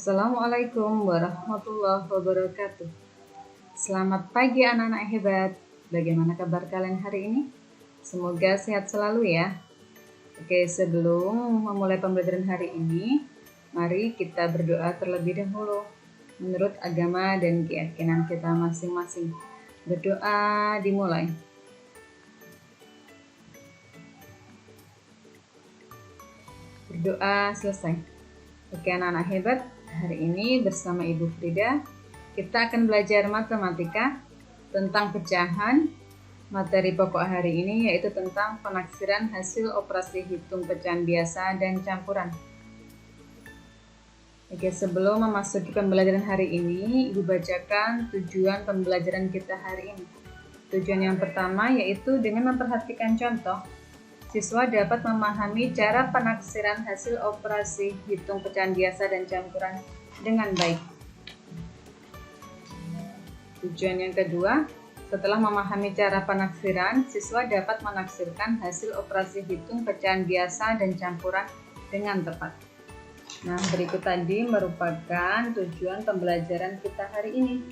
Assalamualaikum warahmatullahi wabarakatuh. Selamat pagi anak-anak hebat. Bagaimana kabar kalian hari ini? Semoga sehat selalu ya. Oke, sebelum memulai pembelajaran hari ini, mari kita berdoa terlebih dahulu menurut agama dan keyakinan kita masing-masing. Berdoa dimulai. Berdoa selesai. Oke anak-anak hebat, hari ini bersama Ibu Frida kita akan belajar matematika tentang pecahan. Materi pokok hari ini yaitu tentang penaksiran hasil operasi hitung pecahan biasa dan campuran. Oke, sebelum memasuki pembelajaran hari ini, Ibu bacakan tujuan pembelajaran kita hari ini. Tujuan yang pertama yaitu dengan memperhatikan contoh, siswa dapat memahami cara penaksiran hasil operasi hitung pecahan biasa dan campuran dengan baik. Tujuan yang kedua, setelah memahami cara penaksiran, siswa dapat menaksirkan hasil operasi hitung pecahan biasa dan campuran dengan tepat. Nah, berikut tadi merupakan tujuan pembelajaran kita hari ini.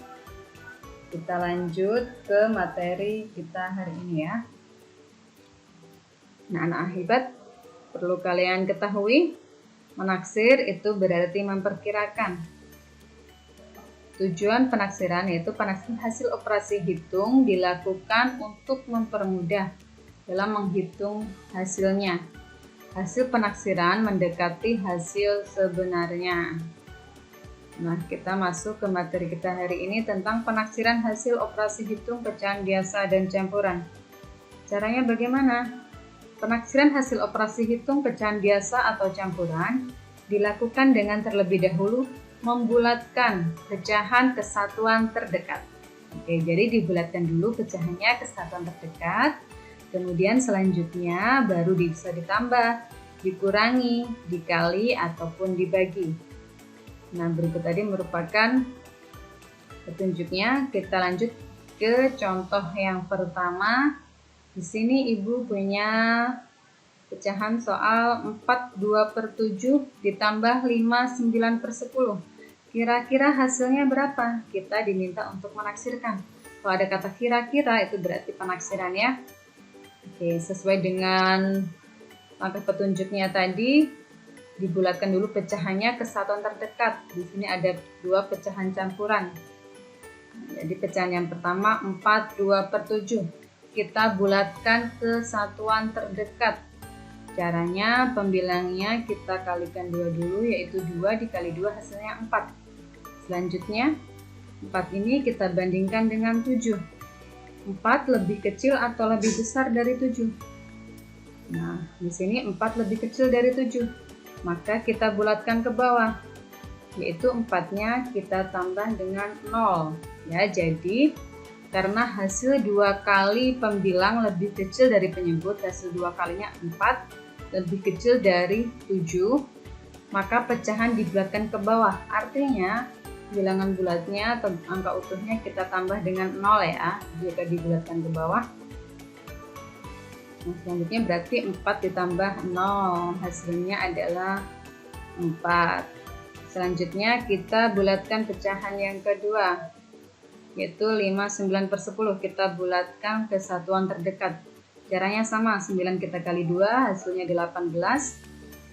Kita lanjut ke materi kita hari ini ya. Nah, anak hebat, perlu kalian ketahui, menaksir itu berarti memperkirakan. Tujuan penaksiran yaitu penaksiran hasil operasi hitung dilakukan untuk mempermudah dalam menghitung hasilnya. Hasil penaksiran mendekati hasil sebenarnya. Nah, kita masuk ke materi kita hari ini tentang penaksiran hasil operasi hitung pecahan biasa dan campuran. Caranya bagaimana? Penaksiran hasil operasi hitung pecahan biasa atau campuran dilakukan dengan terlebih dahulu membulatkan pecahan ke satuan terdekat. Oke, jadi dibulatkan dulu pecahannya ke satuan terdekat, kemudian selanjutnya baru bisa ditambah, dikurangi, dikali, ataupun dibagi. Nah, berikut tadi merupakan petunjuknya. Kita lanjut ke contoh yang pertama. Di sini Ibu punya pecahan soal 4/2/7 ditambah 5/9/10. Kira-kira hasilnya berapa? Kita diminta untuk menaksirkan. Kalau ada kata kira-kira itu berarti penaksiran ya. Oke, sesuai dengan langkah petunjuknya tadi, dibulatkan dulu pecahannya ke satuan terdekat. Di sini ada 2 pecahan campuran. Jadi pecahan yang pertama 4/2/7. Kita bulatkan ke satuan terdekat. Caranya pembilangnya kita kalikan 2 dulu, yaitu 2 dikali 2 hasilnya 4. Selanjutnya 4 ini kita bandingkan dengan 7. 4 lebih kecil atau lebih besar dari 7? Nah, di sini 4 lebih kecil dari 7. Maka kita bulatkan ke bawah, yaitu 4-nya kita tambah dengan 0. Ya, jadi karena hasil 2 kali pembilang lebih kecil dari penyebut, hasil 2 kalinya 4 lebih kecil dari 7, maka pecahan dibulatkan ke bawah. Artinya bilangan bulatnya atau angka utuhnya kita tambah dengan 0 ya, jika dibulatkan ke bawah. Nah, selanjutnya berarti 4 ditambah 0, hasilnya adalah 4. Selanjutnya kita bulatkan pecahan yang kedua, yaitu 5/9/10. Kita bulatkan ke satuan terdekat. Caranya sama, 9 kita kali 2 hasilnya 18.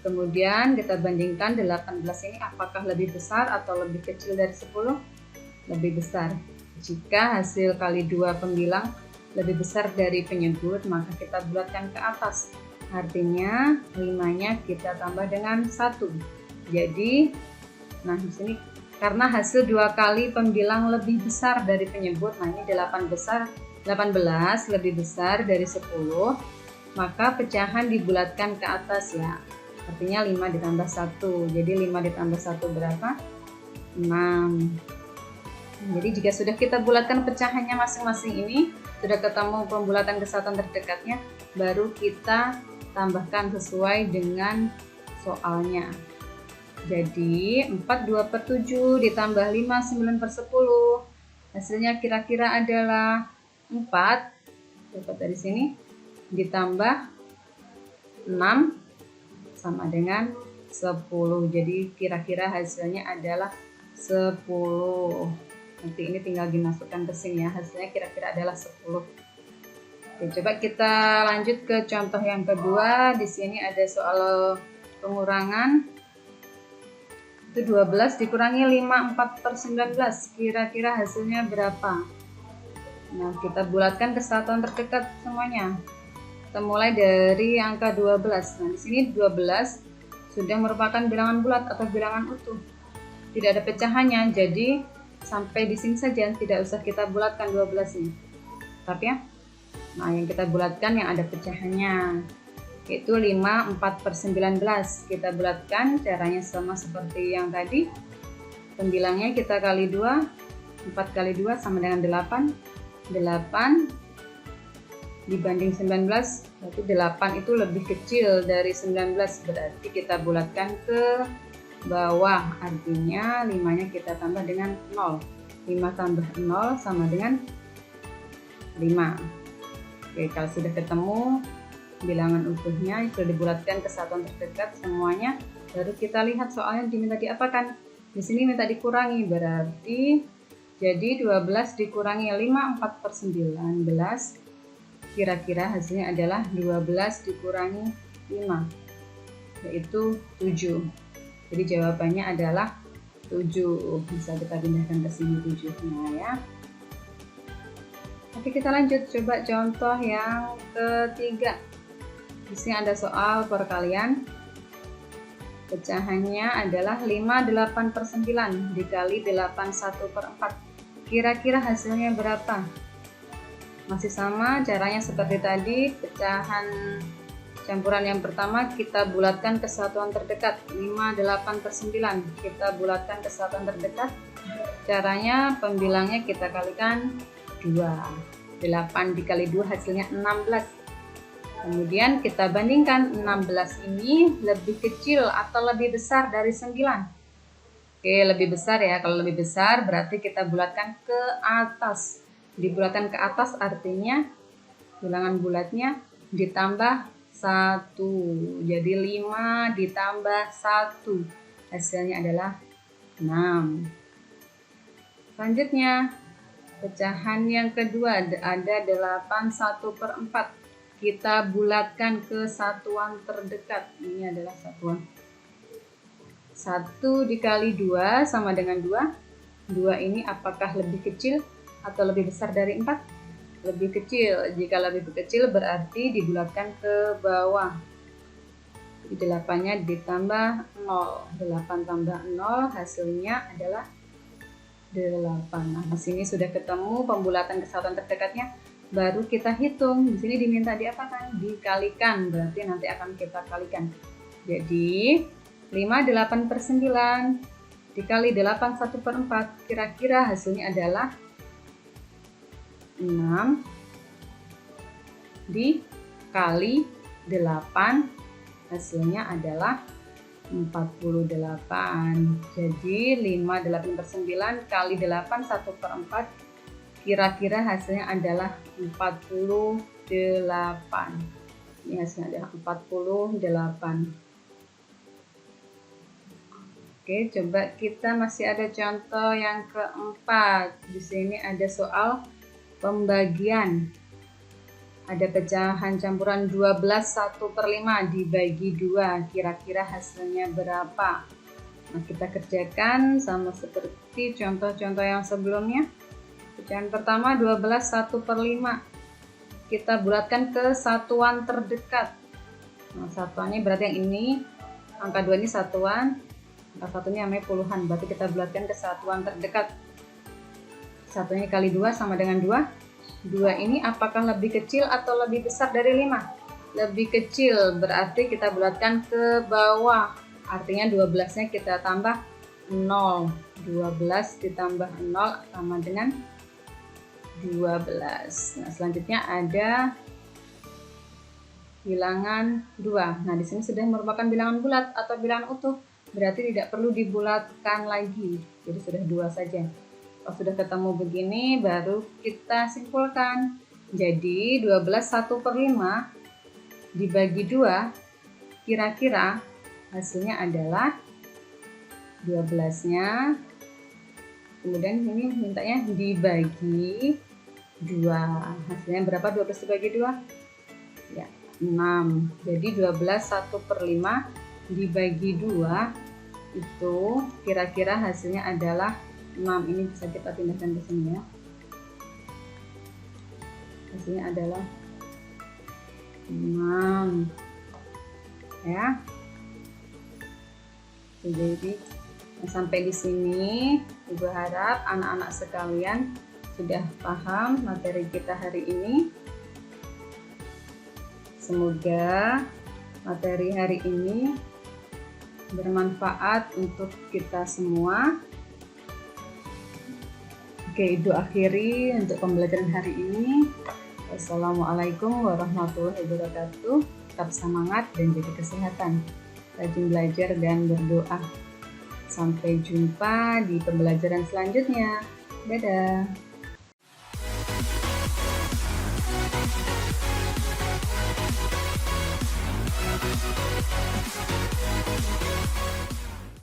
Kemudian kita bandingkan 18 ini apakah lebih besar atau lebih kecil dari 10? Lebih besar. Jika hasil kali 2 pembilang lebih besar dari penyebut, maka kita bulatkan ke atas. Artinya 5-nya kita tambah dengan 1. Jadi, nah di sini karena hasil 2 kali pembilang lebih besar dari penyebut, nah ini 18 lebih besar dari 10, maka pecahan dibulatkan ke atas ya. Artinya 5 ditambah 1, jadi 5 ditambah 1 berapa? 6. Jadi jika sudah kita bulatkan pecahannya masing-masing ini, sudah ketemu pembulatan ke satuan terdekatnya, baru kita tambahkan sesuai dengan soalnya. Jadi 4/2/7 ditambah 5/9/10, hasilnya kira-kira adalah 4, dapat dari sini, ditambah 6 sama dengan 10. Jadi kira-kira hasilnya adalah 10. Nanti ini tinggal dimasukkan ke sini ya, hasilnya kira-kira adalah 10. Oke, coba kita lanjut ke contoh yang kedua. Di sini ada soal pengurangan. Itu 12 dikurangi 5/4/19. Kira-kira hasilnya berapa? Nah, kita bulatkan ke satuan terdekat semuanya. Kita mulai dari angka 12. Nah, di sini 12 sudah merupakan bilangan bulat atau bilangan utuh. Tidak ada pecahannya, jadi sampai di sini saja, tidak usah kita bulatkan 12 ini. Tapi ya, nah yang kita bulatkan yang ada pecahannya, yaitu 5/4/19. Kita bulatkan, caranya sama seperti yang tadi. Pembilangnya kita kali 2, 4 kali 2 sama dengan 8. 8 dibanding 19, berarti 8 itu lebih kecil dari 19, berarti kita bulatkan ke bawah, artinya 5-nya kita tambah dengan 0. 5 tambah 0 sama dengan 5. Oke, kalau sudah ketemu bilangan utuhnya, sudah dibulatkan ke satuan terdekat semuanya, baru kita lihat soalnya diminta diapakan. Di sini minta dikurangi, berarti jadi 12 dikurangi 5/4/19, kira-kira hasilnya adalah 12 dikurangi 5, yaitu 7. Jadi jawabannya adalah 7. Bisa kita pindahkan ke sini 7-nya ya. Oke, kita lanjut, coba contoh yang ketiga. Di sini ada soal perkalian. Pecahannya adalah 5/8/9 dikali 81/4. Kira-kira hasilnya berapa? Masih sama, caranya seperti tadi. Pecahan campuran yang pertama kita bulatkan ke satuan terdekat. 5/8/9 kita bulatkan ke satuan terdekat. Caranya pembilangnya kita kalikan 2. 8 dikali 2 hasilnya 16. Kemudian kita bandingkan, 16 ini lebih kecil atau lebih besar dari 9? Oke, lebih besar ya. Kalau lebih besar berarti kita bulatkan ke atas. Dibulatkan ke atas artinya bilangan bulatnya ditambah 1. Jadi 5 ditambah 1. Hasilnya adalah 6. Selanjutnya, pecahan yang kedua ada 81/4. Kita bulatkan ke satuan terdekat. Ini adalah satuan. 1 dikali 2 sama dengan 2. 2 ini apakah lebih kecil atau lebih besar dari 4? Lebih kecil. Jika lebih kecil berarti dibulatkan ke bawah. 8-nya ditambah 0. 8 tambah 0 hasilnya adalah 8. Nah, di sini sudah ketemu pembulatan ke satuan terdekatnya. Baru kita hitung. Di sini diminta diapakan? Dikalikan. Berarti nanti akan kita kalikan. Jadi 5/8/9 dikali 81/4, kira-kira hasilnya adalah 6 dikali 8, hasilnya adalah 48. Jadi 5/8/9 kali 8 1/4, kira-kira hasilnya adalah 48. Ini hasilnya adalah 48. Oke, coba kita masih ada contoh yang keempat. Di sini ada soal pembagian. Ada pecahan campuran 12 1/5 dibagi 2. Kira-kira hasilnya berapa? Nah, kita kerjakan sama seperti contoh-contoh yang sebelumnya. Pecahan pertama 12 1/5. Kita bulatkan ke satuan terdekat. Nah, satuannya berarti yang ini. Angka 2 ini satuan. Angka satunya namanya puluhan, berarti kita bulatkan ke satuan terdekat. Satunya kali 2 sama dengan 2. 2 ini apakah lebih kecil atau lebih besar dari 5? Lebih kecil, berarti kita bulatkan ke bawah. Artinya 12-nya kita tambah 0. 12 ditambah 0 sama dengan 12. Nah, selanjutnya ada bilangan 2. Nah, di sini sudah merupakan bilangan bulat atau bilangan utuh. Berarti tidak perlu dibulatkan lagi, jadi sudah 2 saja. Kalau sudah ketemu begini baru kita simpulkan. Jadi 12 1/5 dibagi 2, kira-kira hasilnya adalah 12-nya. Kemudian ini mintanya dibagi 2. Hasilnya berapa 12 dibagi 2? Ya, 6. Jadi 12 1/5 dibagi 2 itu kira-kira hasilnya adalah 6. Ini bisa kita pindahkan ke sini ya. Hasilnya adalah 6 ya. Jadi sampai di sini Ibu harap anak-anak sekalian sudah paham materi kita hari ini. Semoga materi hari ini bermanfaat untuk kita semua. Oke, Ibu akhiri untuk pembelajaran hari ini. Wassalamualaikum warahmatullahi wabarakatuh. Tetap semangat dan jaga kesehatan. Rajin belajar dan berdoa. Sampai jumpa di pembelajaran selanjutnya. Dadah.